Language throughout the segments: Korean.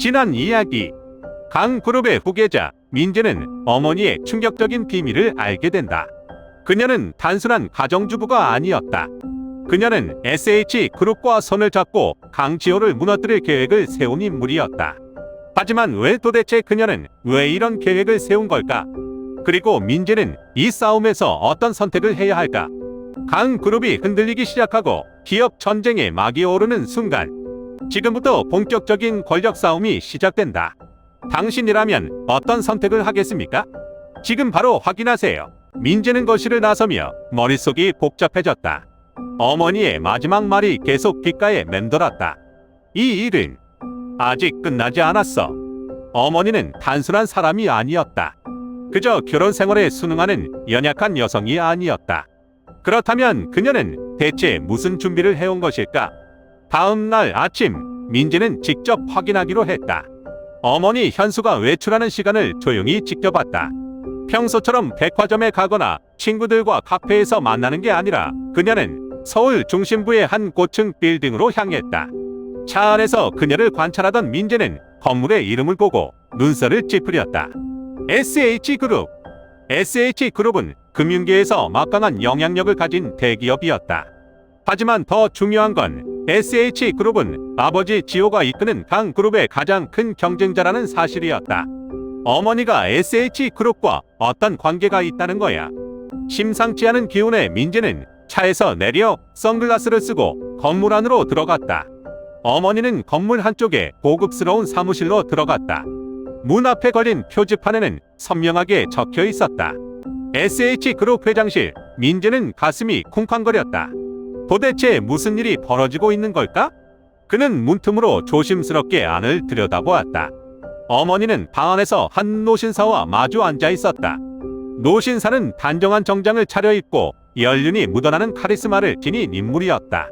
지난 이야기. 강그룹의 후계자 민재는 어머니의 충격적인 비밀을 알게 된다. 그녀는 단순한 가정주부가 아니었다. 그녀는 SH그룹과 손을 잡고 강지호를 무너뜨릴 계획을 세운 인물이었다. 하지만 왜 도대체 그녀는 왜 이런 계획을 세운 걸까? 그리고 민재는 이 싸움에서 어떤 선택을 해야 할까? 강그룹이 흔들리기 시작하고 기업 전쟁의 막이 오르는 순간, 지금부터 본격적인 권력 싸움이 시작된다. 당신이라면 어떤 선택을 하겠습니까? 지금 바로 확인하세요. 민재는 거실을 나서며 머릿속이 복잡해졌다. 어머니의 마지막 말이 계속 귓가에 맴돌았다. 이 일은 아직 끝나지 않았어. 어머니는 단순한 사람이 아니었다. 그저 결혼 생활에 순응하는 연약한 여성이 아니었다. 그렇다면 그녀는 대체 무슨 준비를 해온 것일까? 다음 날 아침, 민재는 직접 확인하기로 했다. 어머니 현수가 외출하는 시간을 조용히 지켜봤다. 평소처럼 백화점에 가거나 친구들과 카페에서 만나는 게 아니라 그녀는 서울 중심부의 한 고층 빌딩으로 향했다. 차 안에서 그녀를 관찰하던 민재는 건물의 이름을 보고 눈살을 찌푸렸다. SH그룹. SH그룹은 금융계에서 막강한 영향력을 가진 대기업이었다. 하지만 더 중요한 건 SH그룹은 아버지 지호가 이끄는 강그룹의 가장 큰 경쟁자라는 사실이었다. 어머니가 SH그룹과 어떤 관계가 있다는 거야. 심상치 않은 기운의 민재는 차에서 내려 선글라스를 쓰고 건물 안으로 들어갔다. 어머니는 건물 한쪽에 고급스러운 사무실로 들어갔다. 문 앞에 걸린 표지판에는 선명하게 적혀 있었다. SH그룹 회장실. 민재는 가슴이 쿵쾅거렸다. 도대체 무슨 일이 벌어지고 있는 걸까? 그는 문틈으로 조심스럽게 안을 들여다보았다. 어머니는 방 안에서 한 노신사와 마주 앉아 있었다. 노신사는 단정한 정장을 차려입고 연륜이 묻어나는 카리스마를 지닌 인물이었다.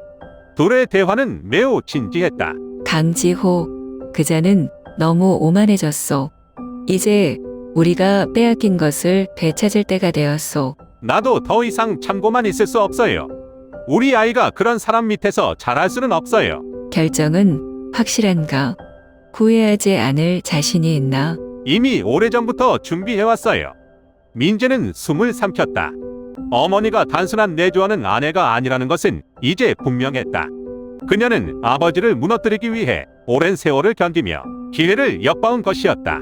둘의 대화는 매우 진지했다. 강지호, 그자는 너무 오만해졌소. 이제 우리가 빼앗긴 것을 되찾을 때가 되었소. 나도 더 이상 참고만 있을 수 없어요. 우리 아이가 그런 사람 밑에서 자랄 수는 없어요. 결정은 확실한가? 후회하지 않을 자신이 있나? 이미 오래전부터 준비해왔어요. 민재는 숨을 삼켰다. 어머니가 단순한 내조하는 아내가 아니라는 것은 이제 분명했다. 그녀는 아버지를 무너뜨리기 위해 오랜 세월을 견디며 기회를 엿봐온 것이었다.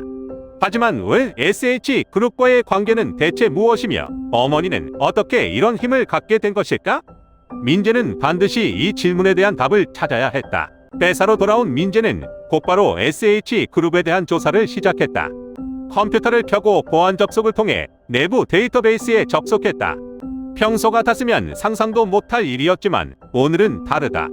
하지만 왜 SH그룹과의 관계는 대체 무엇이며 어머니는 어떻게 이런 힘을 갖게 된 것일까? 민재는 반드시 이 질문에 대한 답을 찾아야 했다. 회사로 돌아온 민재는 곧바로 SH그룹에 대한 조사를 시작했다. 컴퓨터를 켜고 보안 접속을 통해 내부 데이터베이스에 접속했다. 평소 같았으면 상상도 못할 일이었지만 오늘은 다르다.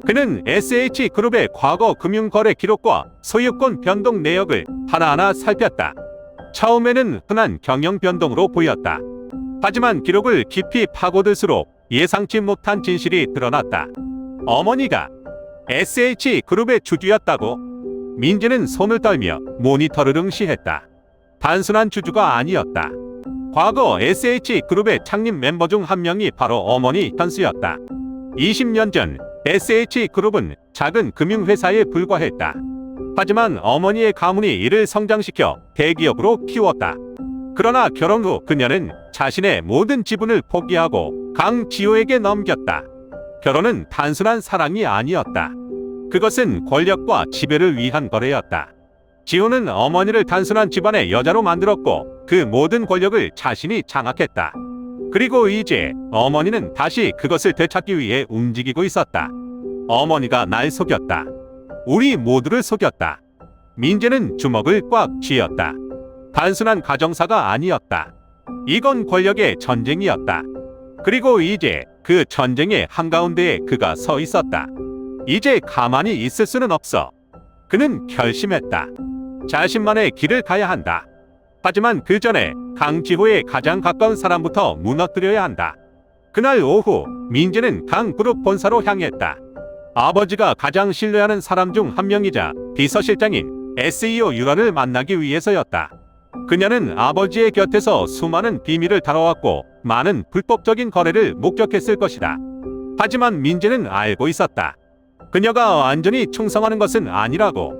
그는 SH그룹의 과거 금융거래 기록과 소유권 변동 내역을 하나하나 살폈다. 처음에는 흔한 경영 변동으로 보였다. 하지만 기록을 깊이 파고들수록 예상치 못한 진실이 드러났다. 어머니가 SH그룹의 주주였다고? 민재는 손을 떨며 모니터를 응시했다. 단순한 주주가 아니었다. 과거 SH그룹의 창립 멤버 중 한 명이 바로 어머니 현수였다. 20년 전 SH그룹은 작은 금융회사에 불과했다. 하지만 어머니의 가문이 이를 성장시켜 대기업으로 키웠다. 그러나 결혼 후 그녀는 자신의 모든 지분을 포기하고 강지호에게 넘겼다. 결혼은 단순한 사랑이 아니었다. 그것은 권력과 지배를 위한 거래였다. 지호는 어머니를 단순한 집안의 여자로 만들었고 그 모든 권력을 자신이 장악했다. 그리고 이제 어머니는 다시 그것을 되찾기 위해 움직이고 있었다. 어머니가 날 속였다. 우리 모두를 속였다. 민재는 주먹을 꽉 쥐었다. 단순한 가정사가 아니었다. 이건 권력의 전쟁이었다. 그리고 이제 그 전쟁의 한가운데에 그가 서 있었다. 이제 가만히 있을 수는 없어. 그는 결심했다. 자신만의 길을 가야 한다. 하지만 그 전에 강지호의 가장 가까운 사람부터 무너뜨려야 한다. 그날 오후 민재는 강그룹 본사로 향했다. 아버지가 가장 신뢰하는 사람 중 한 명이자 비서실장인 SEO 유라를 만나기 위해서였다. 그녀는 아버지의 곁에서 수많은 비밀을 다뤄왔고 많은 불법적인 거래를 목격했을 것이다. 하지만 민재는 알고 있었다. 그녀가 완전히 충성하는 것은 아니라고.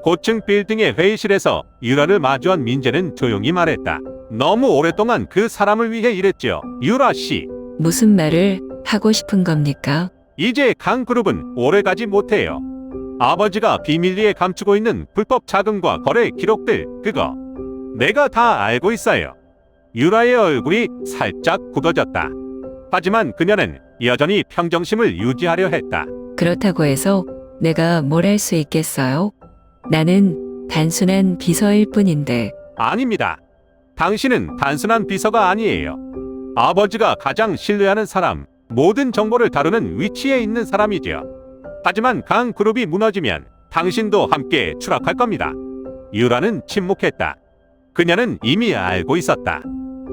고층 빌딩의 회의실에서 유라를 마주한 민재는 조용히 말했다. 너무 오랫동안 그 사람을 위해 일했죠. 유라 씨. 무슨 말을 하고 싶은 겁니까? 이제 강그룹은 오래가지 못해요. 아버지가 비밀리에 감추고 있는 불법 자금과 거래 기록들, 그거 내가 다 알고 있어요. 유라의 얼굴이 살짝 굳어졌다. 하지만 그녀는 여전히 평정심을 유지하려 했다. 그렇다고 해서 내가 뭘 할 수 있겠어요? 나는 단순한 비서일 뿐인데. 아닙니다. 당신은 단순한 비서가 아니에요. 아버지가 가장 신뢰하는 사람, 모든 정보를 다루는 위치에 있는 사람이죠. 하지만 강그룹이 무너지면 당신도 함께 추락할 겁니다. 유라는 침묵했다. 그녀는 이미 알고 있었다.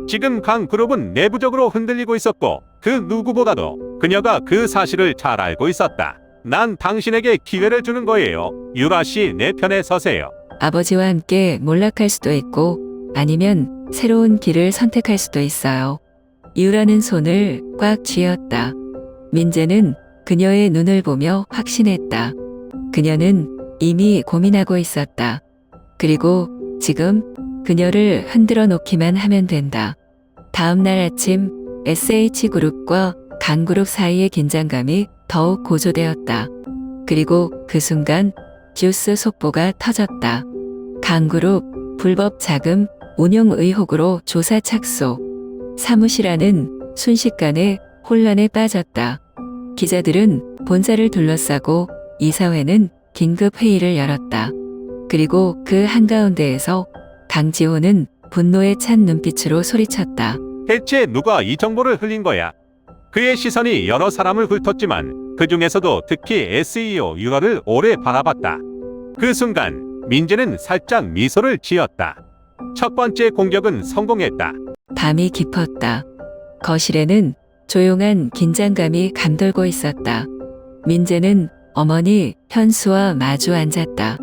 지금 강그룹은 내부적으로 흔들리고 있었고 그 누구보다도 그녀가 그 사실을 잘 알고 있었다. 난 당신에게 기회를 주는 거예요. 유라 씨, 내 편에 서세요. 아버지와 함께 몰락할 수도 있고 아니면 새로운 길을 선택할 수도 있어요. 유라는 손을 꽉 쥐었다. 민재는 그녀의 눈을 보며 확신했다. 그녀는 이미 고민하고 있었다. 그리고 지금 그녀를 흔들어 놓기만 하면 된다. 다음 날 아침 SH그룹과 강그룹 사이의 긴장감이 더욱 고조되었다. 그리고 그 순간 뉴스 속보가 터졌다. 강그룹 불법 자금 운용 의혹으로 조사 착수. 사무실 안은 순식간에 혼란에 빠졌다. 기자들은 본사를 둘러싸고 이사회는 긴급 회의를 열었다. 그리고 그 한가운데에서 강지호는 분노에 찬 눈빛으로 소리쳤다. 대체 누가 이 정보를 흘린 거야? 그의 시선이 여러 사람을 훑었지만 그 중에서도 특히 SEO 유라를 오래 바라봤다. 그 순간 민재는 살짝 미소를 지었다. 첫 번째 공격은 성공했다. 밤이 깊었다. 거실에는 조용한 긴장감이 감돌고 있었다. 민재는 어머니 현수와 마주 앉았다.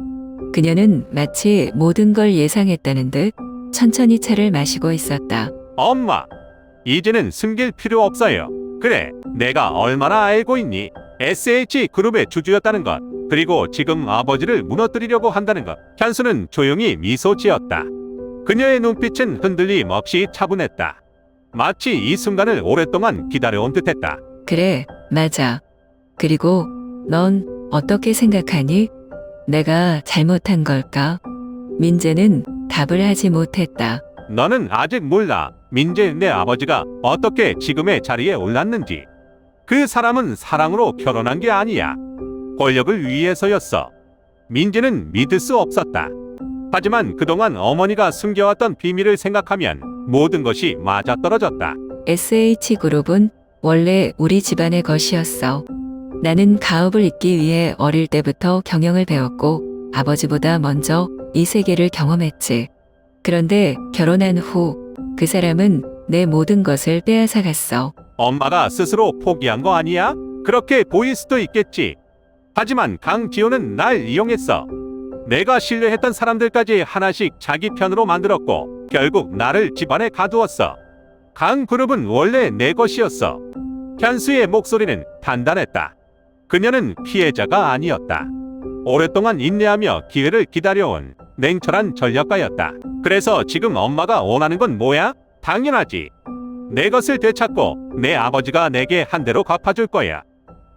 그녀는 마치 모든 걸 예상했다는 듯 천천히 차를 마시고 있었다. 엄마, 이제는 숨길 필요 없어요. 그래, 내가 얼마나 알고 있니? SH그룹의 주주였다는 것, 그리고 지금 아버지를 무너뜨리려고 한다는 것. 현수는 조용히 미소 지었다. 그녀의 눈빛은 흔들림 없이 차분했다. 마치 이 순간을 오랫동안 기다려온 듯했다. 그래, 맞아. 그리고 넌 어떻게 생각하니? 내가 잘못한 걸까? 민재는 답을 하지 못했다. 너는 아직 몰라. 민재, 내 아버지가 어떻게 지금의 자리에 올랐는지. 그 사람은 사랑으로 결혼한 게 아니야. 권력을 위해서였어. 민재는 믿을 수 없었다. 하지만 그동안 어머니가 숨겨왔던 비밀을 생각하면 모든 것이 맞아떨어졌다. SH그룹은 원래 우리 집안의 것이었어. 나는 가업을 잇기 위해 어릴 때부터 경영을 배웠고 아버지보다 먼저 이 세계를 경험했지. 그런데 결혼한 후 그 사람은 내 모든 것을 빼앗아 갔어. 엄마가 스스로 포기한 거 아니야? 그렇게 보일 수도 있겠지. 하지만 강지호는 날 이용했어. 내가 신뢰했던 사람들까지 하나씩 자기 편으로 만들었고 결국 나를 집안에 가두었어. 강그룹은 원래 내 것이었어. 현수의 목소리는 단단했다. 그녀는 피해자가 아니었다. 오랫동안 인내하며 기회를 기다려온 냉철한 전략가였다. 그래서 지금 엄마가 원하는 건 뭐야? 당연하지. 내 것을 되찾고 내 아버지가 내게 한 대로 갚아줄 거야.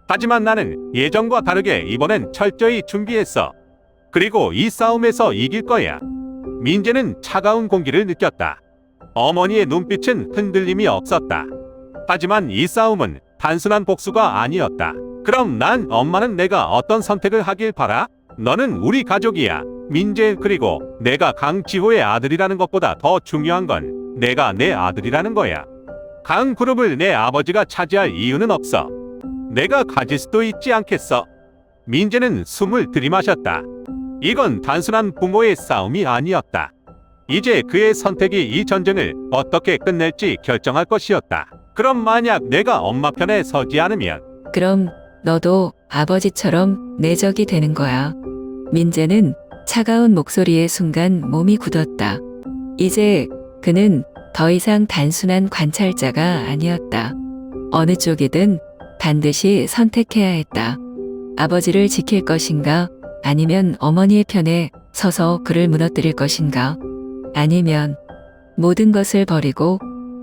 하지만 나는 예전과 다르게 이번엔 철저히 준비했어. 그리고 이 싸움에서 이길 거야. 민재는 차가운 공기를 느꼈다. 어머니의 눈빛은 흔들림이 없었다. 하지만 이 싸움은 단순한 복수가 아니었다. 그럼 난 엄마는 내가 어떤 선택을 하길 바라? 너는 우리 가족이야. 민재, 그리고 내가 강지호의 아들이라는 것보다 더 중요한 건 내가 내 아들이라는 거야. 강그룹을 내 아버지가 차지할 이유는 없어. 내가 가질 수도 있지 않겠어? 민재는 숨을 들이마셨다. 이건 단순한 부모의 싸움이 아니었다. 이제 그의 선택이 이 전쟁을 어떻게 끝낼지 결정할 것이었다. 그럼 만약 내가 엄마 편에 서지 않으면? 그럼 너도 아버지처럼 내 적이 되는 거야. 민재는 차가운 목소리에 순간 몸이 굳었다. 이제 그는 더 이상 단순한 관찰자가 아니었다. 어느 쪽이든 반드시 선택해야 했다. 아버지를 지킬 것인가, 아니면 어머니의 편에 서서 그를 무너뜨릴 것인가? 아니면 모든 것을 버리고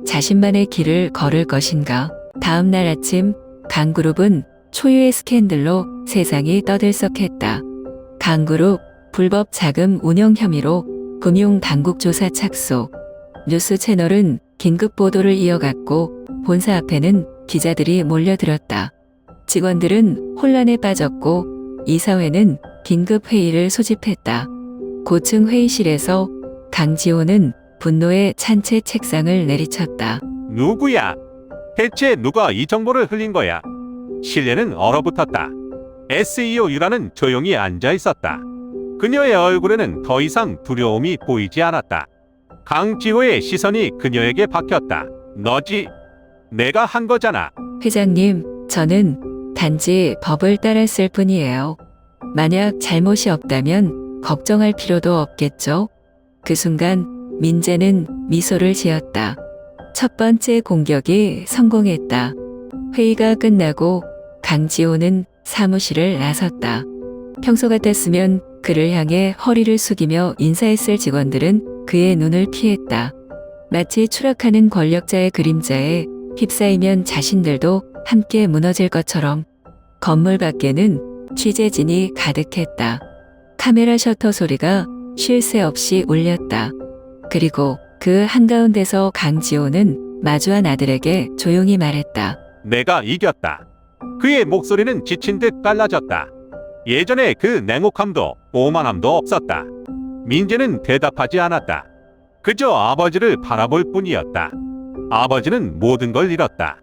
자신만의 길을 걸을 것인가? 다음 날 아침 강그룹은 초유의 스캔들로 세상이 떠들썩했다. 강그룹 불법 자금 운영 혐의로 금융 당국 조사 착수. 뉴스 채널은 긴급 보도를 이어갔고 본사 앞에는 기자들이 몰려들었다. 직원들은 혼란에 빠졌고 이사회는 긴급 회의를 소집했다. 고층 회의실에서 강지호는 분노에 찬 채 책상을 내리쳤다. 누구야? 대체 누가 이 정보를 흘린 거야? 신뢰는 얼어붙었다. SEO 유라는 조용히 앉아 있었다. 그녀의 얼굴에는 더 이상 두려움이 보이지 않았다. 강지호의 시선이 그녀에게 박혔다. 너지? 내가 한 거잖아. 회장님, 저는 단지 법을 따랐을 뿐이에요. 만약 잘못이 없다면 걱정할 필요도 없겠죠? 그 순간 민재는 미소를 지었다. 첫 번째 공격이 성공했다. 회의가 끝나고 강지호는 사무실을 나섰다. 평소 같았으면 그를 향해 허리를 숙이며 인사했을 직원들은 그의 눈을 피했다. 마치 추락하는 권력자의 그림자에 휩싸이면 자신들도 함께 무너질 것처럼. 건물 밖에는 취재진이 가득했다. 카메라 셔터 소리가 쉴 새 없이 울렸다. 그리고 그 한가운데서 강지호는 마주한 아들에게 조용히 말했다. 내가 이겼다. 그의 목소리는 지친 듯 갈라졌다. 예전에 그 냉혹함도 오만함도 없었다. 민재는 대답하지 않았다. 그저 아버지를 바라볼 뿐이었다. 아버지는 모든 걸 잃었다.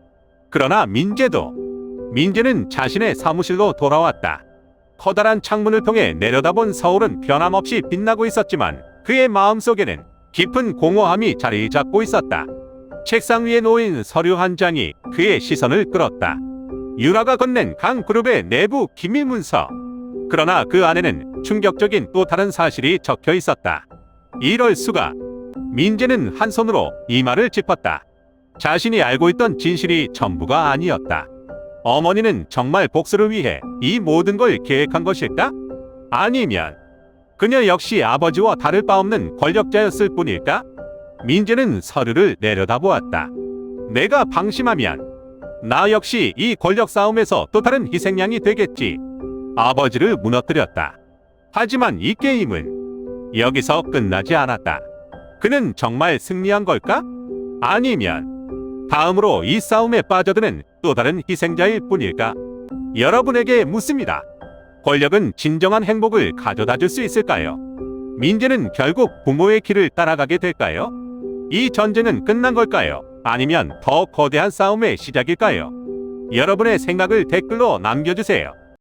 그러나 민재는 자신의 사무실로 돌아왔다. 커다란 창문을 통해 내려다본 서울은 변함없이 빛나고 있었지만 그의 마음속에는 깊은 공허함이 자리 잡고 있었다. 책상 위에 놓인 서류 한 장이 그의 시선을 끌었다. 유라가 건넨 강그룹의 내부 기밀 문서. 그러나 그 안에는 충격적인 또 다른 사실이 적혀 있었다. 이럴 수가. 민재는 한 손으로 이마를 짚었다. 자신이 알고 있던 진실이 전부가 아니었다. 어머니는 정말 복수를 위해 이 모든 걸 계획한 것일까? 아니면 그녀 역시 아버지와 다를 바 없는 권력자였을 뿐일까? 민재는 서류를 내려다보았다. 내가 방심하면 나 역시 이 권력 싸움에서 또 다른 희생양이 되겠지. 아버지를 무너뜨렸다. 하지만 이 게임은 여기서 끝나지 않았다. 그는 정말 승리한 걸까? 아니면 다음으로 이 싸움에 빠져드는 또 다른 희생자일 뿐일까? 여러분에게 묻습니다. 권력은 진정한 행복을 가져다 줄 수 있을까요? 민재는 결국 부모의 길을 따라가게 될까요? 이 전쟁은 끝난 걸까요? 아니면 더 거대한 싸움의 시작일까요? 여러분의 생각을 댓글로 남겨주세요.